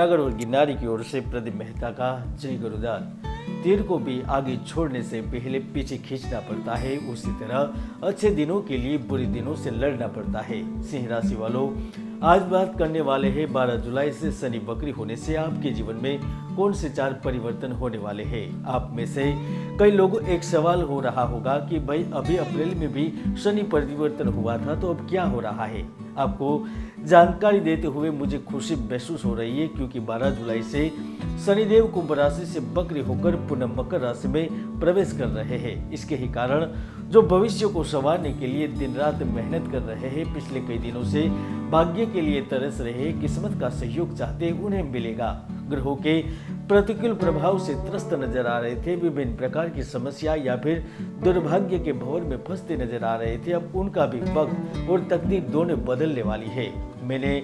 जूनागढ़ और गिरनारी की ओर से प्रदीप मेहता का जय गुरुदास। तीर को भी आगे छोड़ने से पहले पीछे खींचना पड़ता है, उसी तरह अच्छे दिनों के लिए बुरे दिनों से लड़ना पड़ता है। सिंह राशि वालों, आज बात करने वाले हैं 12 जुलाई से शनि वक्री होने से आपके जीवन में कौन से 4 परिवर्तन होने वाले हैं। आप में से कई लोगों एक सवाल हो रहा होगा कि भाई अभी अप्रैल में भी शनि परिवर्तन हुआ था, तो अब क्या हो रहा है। आपको जानकारी देते हुए मुझे खुशी महसूस हो रही है, क्योंकि 12 जुलाई से शनिदेव कुंभ राशि से वक्री होकर पुनः मकर राशि में प्रवेश कर रहे हैं। इसके ही कारण जो भविष्य को संवारने के लिए दिन रात मेहनत कर रहे हैं, पिछले कई दिनों से भाग्य के लिए तरस रहे, किस्मत का सहयोग चाहते उन्हें मिलेगा। ग्रहों के प्रतिकूल प्रभाव से त्रस्त नजर आ रहे थे, विभिन्न प्रकार की समस्या या फिर दुर्भाग्य के भंवर में फंसते नजर आ रहे थे, अब उनका भी वक्त और तकदीर दोनों बदलने वाली है। मैंने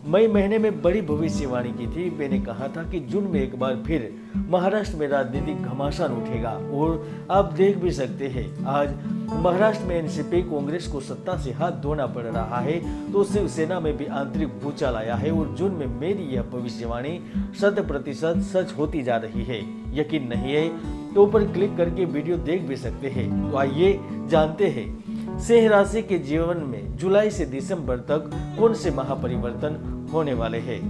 मई महीने में बड़ी भविष्यवाणी की थी। मैंने कहा था कि जून में एक बार फिर महाराष्ट्र में राजनीतिक घमासान उठेगा, और आप देख भी सकते हैं आज महाराष्ट्र में एनसीपी कांग्रेस को सत्ता से हाथ धोना पड़ रहा है, तो शिवसेना में भी आंतरिक भूचाल आया है, और जून में मेरी यह भविष्यवाणी 100% सच होती जा रही है। यकीन नहीं है तो ऊपर क्लिक करके वीडियो देख भी सकते हैं। तो आइए जानते हैं सिंह राशि के जीवन में जुलाई से दिसंबर तक कौन से महापरिवर्तन होने वाले हैं।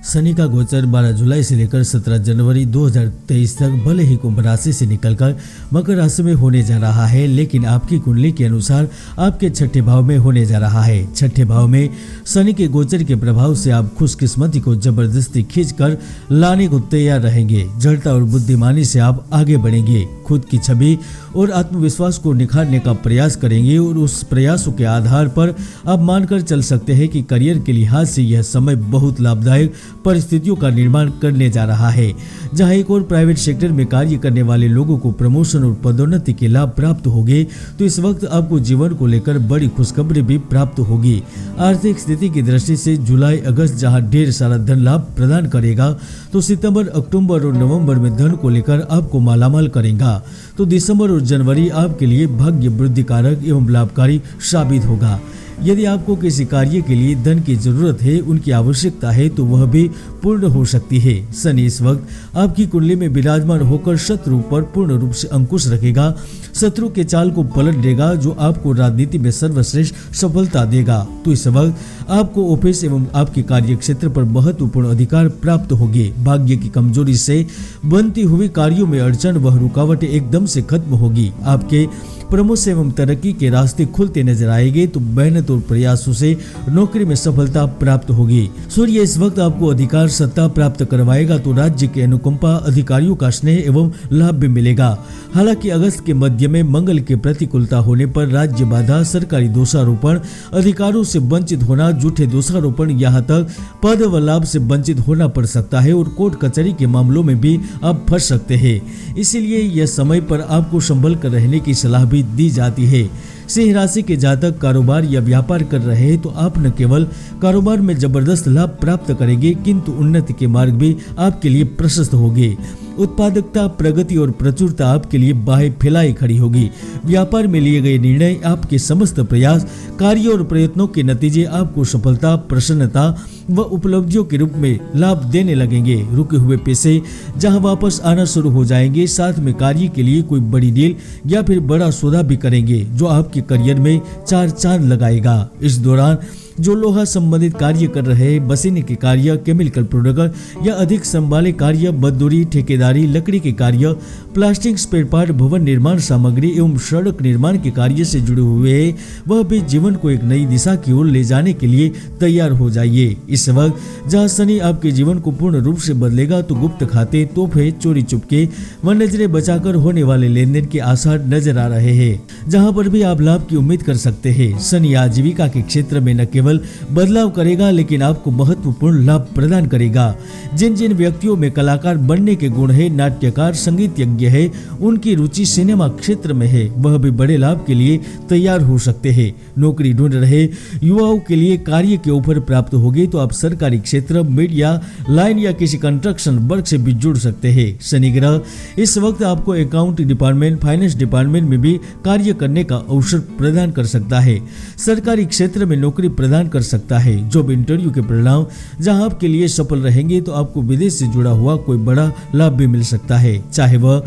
शनि का गोचर 12 जुलाई से लेकर 17 जनवरी 2023 तक भले ही कुंभ राशि से निकलकर मकर राशि में होने जा रहा है, लेकिन आपकी कुंडली के अनुसार आपके छठे भाव में होने जा रहा है। छठे भाव में शनि के गोचर के प्रभाव से आप खुशकिस्मती को जबरदस्ती खींचकर लाने को तैयार रहेंगे। जड़ता और बुद्धिमानी से आप आगे बढ़ेंगे, खुद की छवि और आत्मविश्वास को निखारने का प्रयास करेंगे, और उस प्रयासों के आधार पर आप मानकर चल सकते हैं कि करियर के लिहाज से यह समय बहुत लाभदायक परिस्थितियों का निर्माण करने जा रहा है। जहां एक और प्राइवेट सेक्टर में कार्य करने वाले लोगों को प्रमोशन और पदोन्नति के लाभ प्राप्त होंगे, तो इस वक्त आपको जीवन को लेकर बड़ी खुशखबरी भी प्राप्त होगी। आर्थिक स्थिति की दृष्टि से जुलाई अगस्त जहां ढेर सारा धन लाभ प्रदान करेगा, तो सितंबर अक्टूबर और नवंबर में धन को लेकर आपको मालामाल करेगा। तो दिसंबर और जनवरी आपके लिए भाग्य वृद्धि कारक एवं लाभकारी साबित होगा। यदि आपको किसी कार्य के लिए धन की जरूरत है, उनकी आवश्यकता है, तो वह भी पूर्ण हो सकती है। शनि इस वक्त आपकी कुंडली में विराजमान होकर शत्रु पर पूर्ण रूप से अंकुश रखेगा, शत्रु के चाल को पलट देगा, जो आपको राजनीति में सर्वश्रेष्ठ सफलता देगा। तो इस वक्त आपको ऑफिस एवं आपके कार्य क्षेत्र पर महत्वपूर्ण अधिकार प्राप्त होंगे। भाग्य की कमजोरी से बनती हुई कार्यों में अड़चन व रुकावटें एकदम से खत्म होगी। आपके प्रमोशन एवं तरक्की के रास्ते खुलते नजर आएंगे, तो मेहनत और प्रयासों से नौकरी में सफलता प्राप्त होगी। सूर्य इस वक्त आपको अधिकार सत्ता प्राप्त करवाएगा, तो राज्य के अनुकंपा, अधिकारियों का स्नेह एवं लाभ भी मिलेगा। हालांकि अगस्त के मध्य में मंगल की प्रतिकूलता होने पर राज्य बाधा, सरकारी दोषारोपण, अधिकारों से वंचित होना, झूठे दोषारोपण, यहाँ तक पद व लाभ से वंचित होना पड़ सकता है, और कोर्ट कचहरी के मामलों में भी आप फंस सकते हैं। इसीलिए यह समय पर आपको संभल कर रहने की सलाह भी दी जाती है। सिंह राशि के जातक कारोबार या व्यापार कर रहे हैं, तो आप न केवल कारोबार में जबरदस्त लाभ प्राप्त करेंगे, किंतु उन्नति के मार्ग भी आपके लिए प्रशस्त होंगे। उत्पादकता, प्रगति और प्रचुरता आपके लिए बाहें फैलाई खड़ी होगी। व्यापार में लिए गए निर्णय, आपके समस्त प्रयास, कार्य और प्रयत्नों के नतीजे आपको सफलता, प्रसन्नता व उपलब्धियों के रूप में लाभ देने लगेंगे। रुके हुए पैसे जहां वापस आना शुरू हो जाएंगे। साथ में कार्य के लिए कोई बड़ी डील या फिर बड़ा सौदा भी करेंगे, जो आपके करियर में 4 चांद लगाएगा। इस दौरान जो लोहा संबंधित कार्य कर रहे हैं, बसीने के कार्य, केमिकल प्रोडक्ट या अधिक संभाले कार्य, मजदूरी, ठेकेदारी, लकड़ी के कार्य, प्लास्टिक स्पेयर पार्ट, भवन निर्माण सामग्री एवं सड़क निर्माण के कार्य से जुड़े हुए हैं, वह भी जीवन को एक नई दिशा की ओर ले जाने के लिए तैयार हो जाइए। इस वक्त जहाँ शनि आपके जीवन को पूर्ण रूप से बदलेगा, तो गुप्त खाते, तोहफे, चोरी चुपके व नजरें बचाकर होने वाले लेन देन के आसार नजर आ रहे हैं, जहाँ पर भी आप लाभ की उम्मीद कर सकते हैं। शनि आजीविका के क्षेत्र में न केवल बदलाव करेगा, लेकिन आपको महत्वपूर्ण लाभ प्रदान करेगा। जिन जिन व्यक्तियों में कलाकार बनने के गुण है, नाट्यकार, संगीतज्ञ है, उनकी रुचि सिनेमा क्षेत्र में है, वह भी बड़े लाभ के लिए तैयार हो सकते हैं। नौकरी ढूंढ रहे युवाओं के लिए कार्य के ऑफर प्राप्त होंगे, तो आप सरकारी क्षेत्र, मीडिया लाइन या किसी कंस्ट्रक्शन वर्क से भी जुड़ सकते हैं। शनि ग्रह इस वक्त आपको अकाउंट डिपार्टमेंट, फाइनेंस डिपार्टमेंट में भी कार्य करने का अवसर प्रदान कर सकता है। सरकारी क्षेत्र में नौकरी प्रदान प्रदान कर सकता है। जॉब इंटरव्यू के परिणाम जहां आपके लिए सफल रहेंगे तो आपको विदेश से जुड़ा हुआ कोई बड़ा लाभ भी मिल सकता है, चाहे वह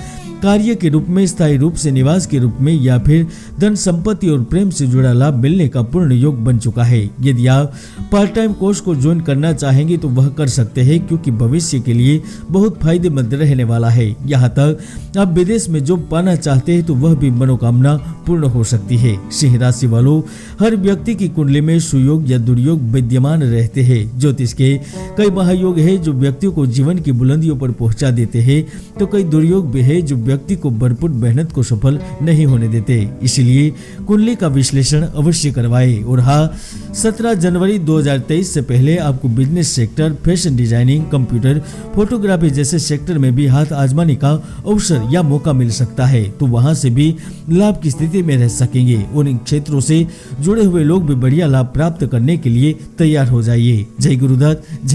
कार्य के रूप में, स्थायी रूप से, निवास के रूप में या फिर धन संपत्ति और प्रेम से जुड़ा लाभ मिलने का पूर्ण योग बन चुका है। यदि आप पार्ट टाइम कोर्स को ज्वाइन करना चाहेंगे तो वह कर सकते हैं, क्योंकि भविष्य के लिए बहुत फायदेमंद रहने वाला है। यहाँ तक आप विदेश में जॉब पाना चाहते हैं तो वह भी मनोकामना पूर्ण हो सकती है। सिंह राशि वालों, हर व्यक्ति की कुंडली में सुयोग या दुर्योग विद्यमान रहते हैं। ज्योतिष के कई महायोग है जो व्यक्तियों को जीवन की बुलंदियों पर पहुंचा देते हैं, तो कई दुर्योग भी है जो व्यक्ति को भरपूर मेहनत को सफल नहीं होने देते। इसलिए कुंडली का विश्लेषण अवश्य करवाएं। और हाँ, 17 जनवरी 2023 से पहले आपको business sector, fashion designing, computer, photography जैसे सेक्टर में भी हाथ आजमाने का अवसर या मौका मिल सकता है, तो वहां से भी लाभ की स्थिति में रह सकेंगे। और इन क्षेत्रों से जुड़े हुए लोग भी बढ़िया लाभ प्राप्त करने के लिए तैयार हो जाइए। जय गुरुदत्त। जय